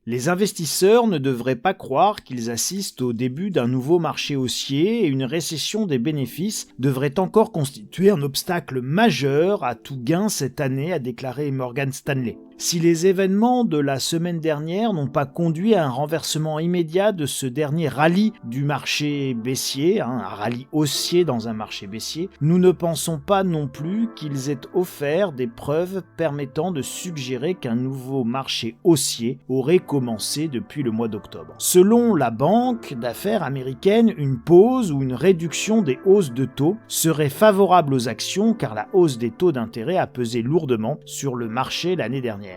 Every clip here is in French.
Les investisseurs ne devraient pas croire qu'ils assistent au début d'un nouveau marché haussier et une récession des bénéfices devrait encore constituer un obstacle majeur à tout gain cette année, a déclaré Morgan Stanley. Si les événements de la semaine dernière n'ont pas conduit à un renversement immédiat de ce dernier rallye du marché baissier, un rallye haussier dans un marché baissier, nous ne pensons pas non plus qu'ils aient offert des preuves permettant de suggérer qu'un nouveau marché haussier aurait commencé depuis le mois d'octobre. Selon la banque d'affaires américaine, une pause ou une réduction des hausses de taux serait favorable aux actions car la hausse des taux d'intérêt a pesé lourdement sur le marché l'année dernière.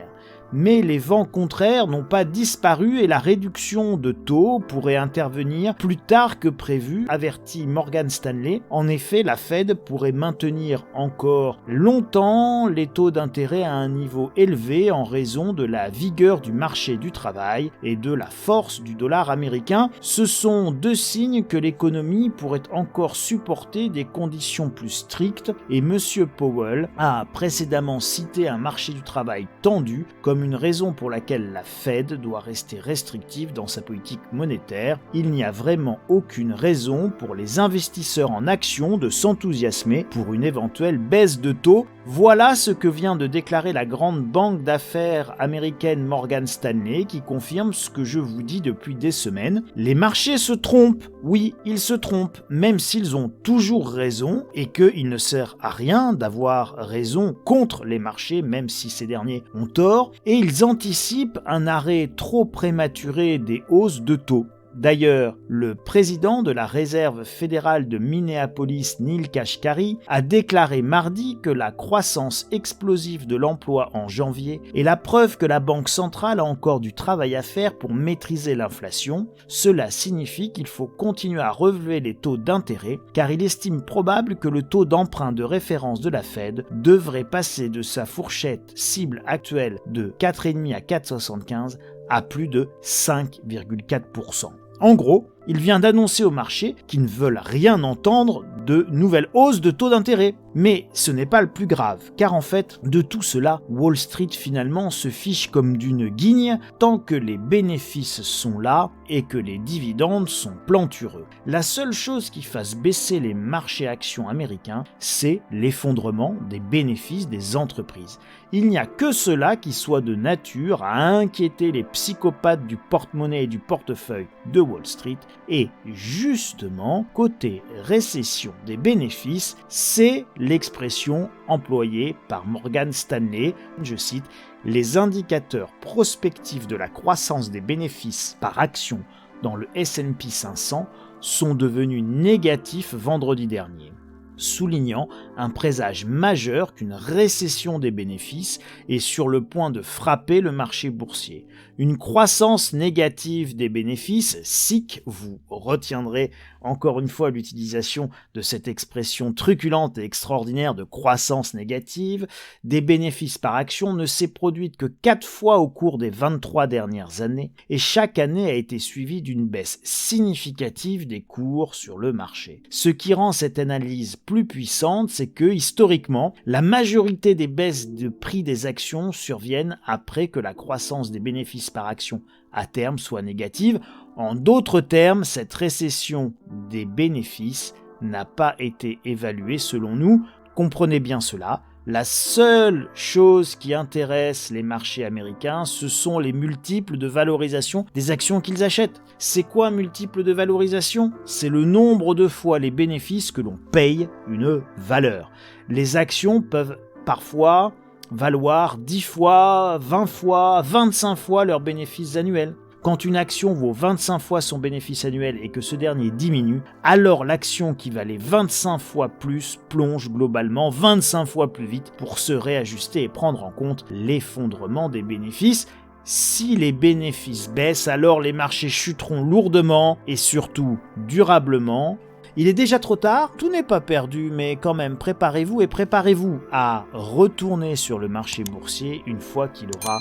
Mais les vents contraires n'ont pas disparu et la réduction de taux pourrait intervenir plus tard que prévu, avertit Morgan Stanley. En effet, la Fed pourrait maintenir encore longtemps les taux d'intérêt à un niveau élevé en raison de la vigueur du marché du travail et de la force du dollar américain. Ce sont deux signes que l'économie pourrait encore supporter des conditions plus strictes et M. Powell a précédemment cité un marché du travail tendu comme une raison pour laquelle la Fed doit rester restrictive dans sa politique monétaire. Il n'y a vraiment aucune raison pour les investisseurs en actions de s'enthousiasmer pour une éventuelle baisse de taux. Voilà ce que vient de déclarer la grande banque d'affaires américaine Morgan Stanley qui confirme ce que je vous dis depuis des semaines. Les marchés se trompent, oui, ils se trompent, même s'ils ont toujours raison et qu'il ne sert à rien d'avoir raison contre les marchés, même si ces derniers ont tort, et ils anticipent un arrêt trop prématuré des hausses de taux. D'ailleurs, le président de la Réserve fédérale de Minneapolis, Neel Kashkari, a déclaré mardi que la croissance explosive de l'emploi en janvier est la preuve que la Banque centrale a encore du travail à faire pour maîtriser l'inflation. Cela signifie qu'il faut continuer à relever les taux d'intérêt, car il estime probable que le taux d'emprunt de référence de la Fed devrait passer de sa fourchette cible actuelle de 4,5 à 4,75 à plus de 5,4%. En gros, il vient d'annoncer au marché qu'ils ne veulent rien entendre de nouvelles hausses de taux d'intérêt. Mais ce n'est pas le plus grave, car en fait, de tout cela, Wall Street finalement se fiche comme d'une guigne tant que les bénéfices sont là et que les dividendes sont plantureux. La seule chose qui fasse baisser les marchés actions américains, c'est l'effondrement des bénéfices des entreprises. Il n'y a que cela qui soit de nature à inquiéter les psychopathes du porte-monnaie et du portefeuille de Wall Street. Et justement, côté récession des bénéfices, c'est l'expression employée par Morgan Stanley, je cite, « Les indicateurs prospectifs de la croissance des bénéfices par action dans le S&P 500 sont devenus négatifs vendredi dernier », soulignant un présage majeur qu'une récession des bénéfices est sur le point de frapper le marché boursier. Une croissance négative des bénéfices, SIC, vous retiendrez encore une fois l'utilisation de cette expression truculente et extraordinaire de croissance négative, des bénéfices par action ne s'est produite que 4 fois au cours des 23 dernières années et chaque année a été suivie d'une baisse significative des cours sur le marché. Ce qui rend cette analyse plus puissante, c'est que, historiquement, la majorité des baisses de prix des actions surviennent après que la croissance des bénéfices par action à terme soit négative. En d'autres termes, cette récession des bénéfices n'a pas été évaluée selon nous. Comprenez bien cela. La seule chose qui intéresse les marchés américains, ce sont les multiples de valorisation des actions qu'ils achètent. C'est quoi un multiple de valorisation ? C'est le nombre de fois les bénéfices que l'on paye une valeur. Les actions peuvent parfois valoir 10 fois, 20 fois, 25 fois leurs bénéfices annuels. Quand une action vaut 25 fois son bénéfice annuel et que ce dernier diminue, alors l'action qui valait 25 fois plus plonge globalement 25 fois plus vite pour se réajuster et prendre en compte l'effondrement des bénéfices. Si les bénéfices baissent, alors les marchés chuteront lourdement et surtout durablement. Il est déjà trop tard, tout n'est pas perdu, mais quand même préparez-vous à retourner sur le marché boursier une fois qu'il aura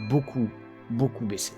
beaucoup baissé.